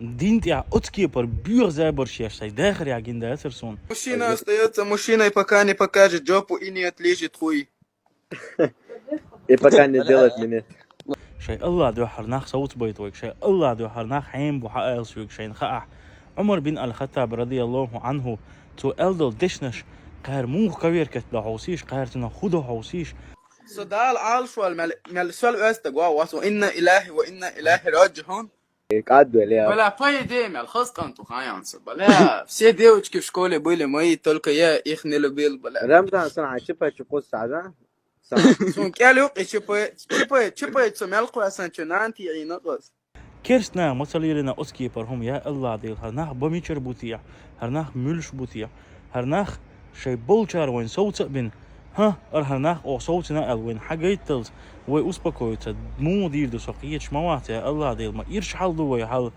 Dient ja otski per buur zaborshef sai dager ja ginda Этерсон. Мужчина остается мужчиной, пока не покажет жопу и не отлижет хуй. И пока не делает минет. شيء الله دو حرناخ صوت بيتوك شيء الله دو حرناخ حين بحق سويك شيء خاح عمر بن الخطاب رضي الله عنه تو ألدل دشنش قهر مو كبير كتلا حوسيش قهر تنا خدا حوسيش Så dal alswal mel swal östa gwa waso inna ilahi wa inna ilahi raji'un. قعدوا عليها. Бля, по идее, мел хасқан тухаянса. Бля, все девочки в школе были мои, только я их не любил, бля. رمضان صنع شبه شقوس سعدان. Сун кялюк и чипает мелку асан чунанти и нагас. كيرسنا مصليرنا أسكي برهم يا الله ديل هرناخ بميشر بوتيا هرناخ ملش بوتيا هرناخ شيء بولشار وين صوت بن ها هرناخ أو صوتنا وين حاجات تلز وأسبقوا مو دير دو سقيت شموات يا الله ديل ما إيرش حل دو يا حل